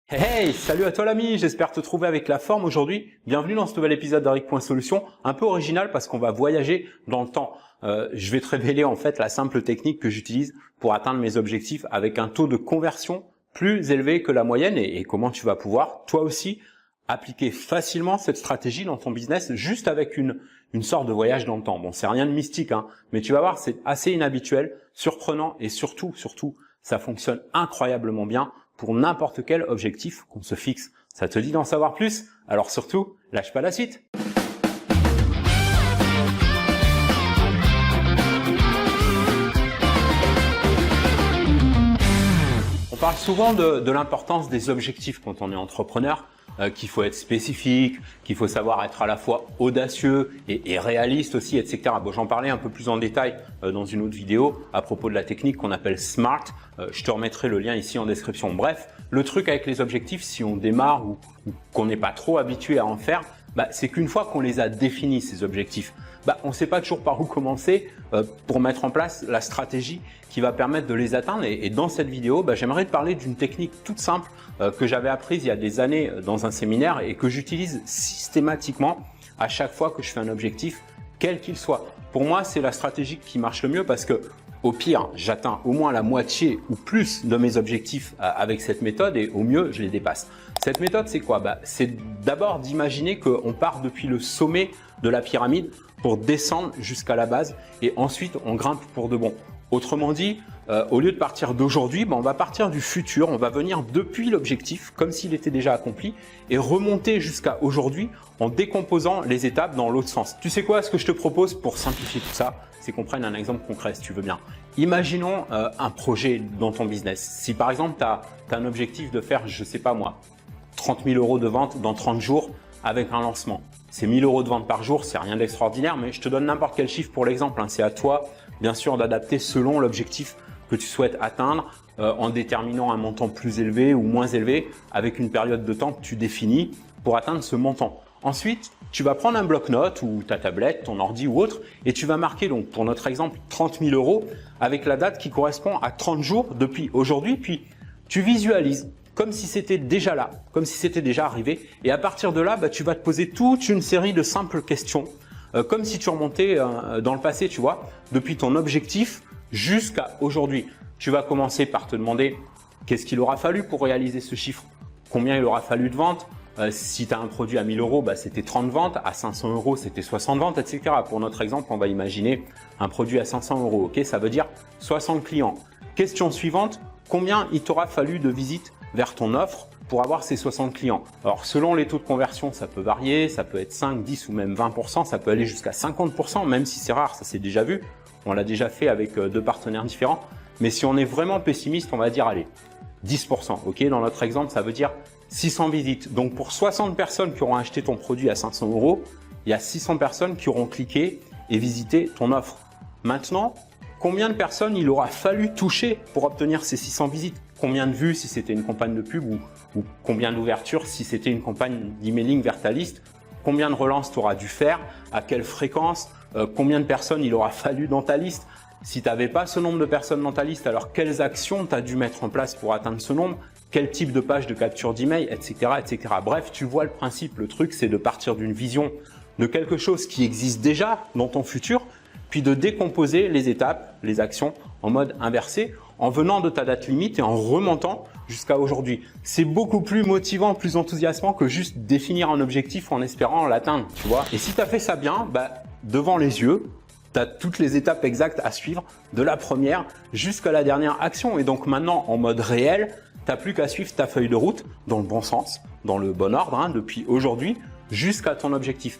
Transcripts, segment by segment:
Hey, salut à toi l'ami, j'espère te trouver avec la forme aujourd'hui. Bienvenue dans ce nouvel épisode d'Eric.Solutions, un peu original parce qu'on va voyager dans le temps. Je vais te révéler en fait la simple technique que j'utilise pour atteindre mes objectifs avec un taux de conversion plus élevé que la moyenne et comment tu vas pouvoir toi aussi appliquer facilement cette stratégie dans ton business juste avec une sorte de voyage dans le temps. Bon, c'est rien de mystique, hein, mais tu vas voir, c'est assez inhabituel, surprenant et surtout, ça fonctionne incroyablement bien pour n'importe quel objectif qu'on se fixe. Ça te dit d'en savoir plus? Alors surtout, lâche pas la suite. On parle souvent de l'importance des objectifs quand on est entrepreneur, qu'il faut être spécifique, qu'il faut savoir être à la fois audacieux et réaliste aussi, etc. Bon, j'en parlais un peu plus en détail dans une autre vidéo à propos de la technique qu'on appelle SMART. Je te remettrai le lien ici en description. Bref, le truc avec les objectifs, si on démarre ou qu'on n'est pas trop habitué à en faire, c'est qu'une fois qu'on les a définis, ces objectifs, on ne sait pas toujours par où commencer pour mettre en place la stratégie qui va permettre de les atteindre. Et dans cette vidéo, j'aimerais te parler d'une technique toute simple que j'avais apprise il y a des années dans un séminaire et que j'utilise systématiquement à chaque fois que je fais un objectif, quel qu'il soit. Pour moi, c'est la stratégie qui marche le mieux parce que au pire, j'atteins au moins la moitié ou plus de mes objectifs avec cette méthode et au mieux, je les dépasse. Cette méthode, c'est quoi? C'est d'abord d'imaginer qu'on part depuis le sommet de la pyramide pour descendre jusqu'à la base et ensuite on grimpe pour de bon. Autrement dit, au lieu de partir d'aujourd'hui, on va partir du futur, on va venir depuis l'objectif comme s'il était déjà accompli et remonter jusqu'à aujourd'hui en décomposant les étapes dans l'autre sens. Tu sais quoi, ce que je te propose pour simplifier tout ça, c'est qu'on prenne un exemple concret si tu veux bien. Imaginons un projet dans ton business. Si par exemple tu as un objectif de faire, je sais pas moi, 30 000 € de vente dans 30 jours avec un lancement. C'est 1 000 € de vente par jour, c'est rien d'extraordinaire, mais je te donne n'importe quel chiffre pour l'exemple. C'est à toi, bien sûr, d'adapter selon l'objectif que tu souhaites atteindre en déterminant un montant plus élevé ou moins élevé avec une période de temps que tu définis pour atteindre ce montant. Ensuite, tu vas prendre un bloc-notes ou ta tablette, ton ordi ou autre et tu vas marquer donc pour notre exemple 30 000 € avec la date qui correspond à 30 jours depuis aujourd'hui. Puis tu visualises comme si c'était déjà là, comme si c'était déjà arrivé. Et à partir de là, tu vas te poser toute une série de simples questions, comme si tu remontais dans le passé, tu vois, depuis ton objectif jusqu'à aujourd'hui. Tu vas commencer par te demander qu'est-ce qu'il aura fallu pour réaliser ce chiffre, combien il aura fallu de ventes. Si tu as un produit à 1 000 €, c'était 30 ventes, à 500 €, c'était 60 ventes, etc. Pour notre exemple, on va imaginer un produit à 500 €, ok? Ça veut dire 60 clients. Question suivante, combien il t'aura fallu de visites vers ton offre pour avoir ces 60 clients. Alors selon les taux de conversion, ça peut varier, ça peut être 5, 10 ou même 20%, ça peut aller jusqu'à 50%, même si c'est rare, ça s'est déjà vu. On l'a déjà fait avec 2 partenaires différents. Mais si on est vraiment pessimiste, on va dire allez, 10%. Ok, dans notre exemple, ça veut dire 600 visites. Donc pour 60 personnes qui auront acheté ton produit à 500 €, il y a 600 personnes qui auront cliqué et visité ton offre. Maintenant, combien de personnes il aura fallu toucher pour obtenir ces 600 visites? Combien de vues si c'était une campagne de pub ou combien d'ouvertures si c'était une campagne d'emailing vers ta liste? Combien de relances tu auras dû faire? À quelle fréquence? Combien de personnes il aura fallu dans ta liste? Si tu n'avais pas ce nombre de personnes dans ta liste, alors quelles actions tu as dû mettre en place pour atteindre ce nombre? Quel type de page de capture d'email, etc., etc. Bref, tu vois le principe. Le truc, c'est de partir d'une vision de quelque chose qui existe déjà dans ton futur, puis de décomposer les étapes, les actions en mode inversé, en venant de ta date limite et en remontant jusqu'à aujourd'hui. C'est beaucoup plus motivant, plus enthousiasmant que juste définir un objectif en espérant l'atteindre, tu vois. Et si tu as fait ça bien, devant les yeux, tu as toutes les étapes exactes à suivre, de la première jusqu'à la dernière action. Et donc maintenant, en mode réel, tu n'as plus qu'à suivre ta feuille de route dans le bon sens, dans le bon ordre, depuis aujourd'hui jusqu'à ton objectif.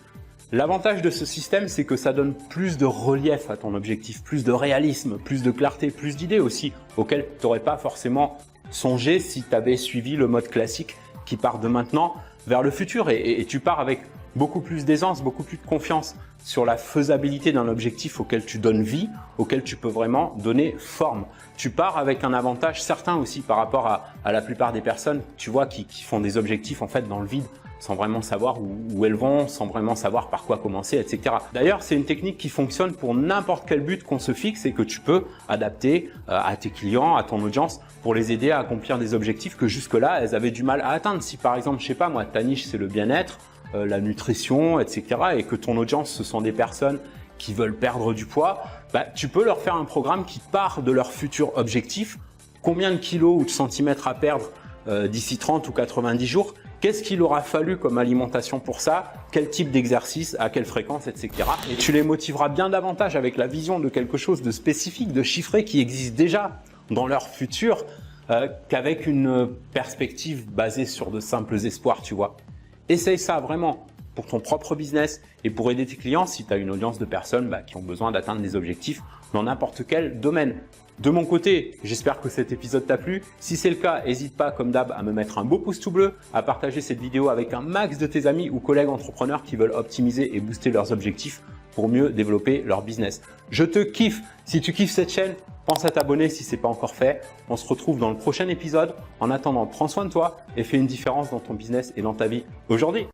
L'avantage de ce système, c'est que ça donne plus de relief à ton objectif, plus de réalisme, plus de clarté, plus d'idées aussi, auxquelles tu n'aurais pas forcément songé si tu avais suivi le mode classique qui part de maintenant vers le futur. Et tu pars avec beaucoup plus d'aisance, beaucoup plus de confiance sur la faisabilité d'un objectif auquel tu donnes vie, auquel tu peux vraiment donner forme. Tu pars avec un avantage certain aussi par rapport à la plupart des personnes, tu vois, qui font des objectifs en fait dans le vide, sans vraiment savoir où elles vont, sans vraiment savoir par quoi commencer, etc. D'ailleurs, c'est une technique qui fonctionne pour n'importe quel but qu'on se fixe et que tu peux adapter à tes clients, à ton audience, pour les aider à accomplir des objectifs que jusque-là, elles avaient du mal à atteindre. Si par exemple, je sais pas moi, ta niche, c'est le bien-être, la nutrition, etc. et que ton audience, ce sont des personnes qui veulent perdre du poids, tu peux leur faire un programme qui part de leur futur objectif. Combien de kilos ou de centimètres à perdre d'ici 30 ou 90 jours? Qu'est-ce qu'il aura fallu comme alimentation pour ça? Quel type d'exercice? À quelle fréquence? Etc. Et tu les motiveras bien davantage avec la vision de quelque chose de spécifique, de chiffré qui existe déjà dans leur futur qu'avec une perspective basée sur de simples espoirs, tu vois. Essaye ça vraiment pour ton propre business et pour aider tes clients si tu as une audience de personnes qui ont besoin d'atteindre des objectifs dans n'importe quel domaine. De mon côté, j'espère que cet épisode t'a plu. Si c'est le cas, n'hésite pas comme d'hab à me mettre un beau pouce tout bleu, à partager cette vidéo avec un max de tes amis ou collègues entrepreneurs qui veulent optimiser et booster leurs objectifs pour mieux développer leur business. Je te kiffe. Si tu kiffes cette chaîne, pense à t'abonner si ce n'est pas encore fait. On se retrouve dans le prochain épisode. En attendant, prends soin de toi et fais une différence dans ton business et dans ta vie aujourd'hui.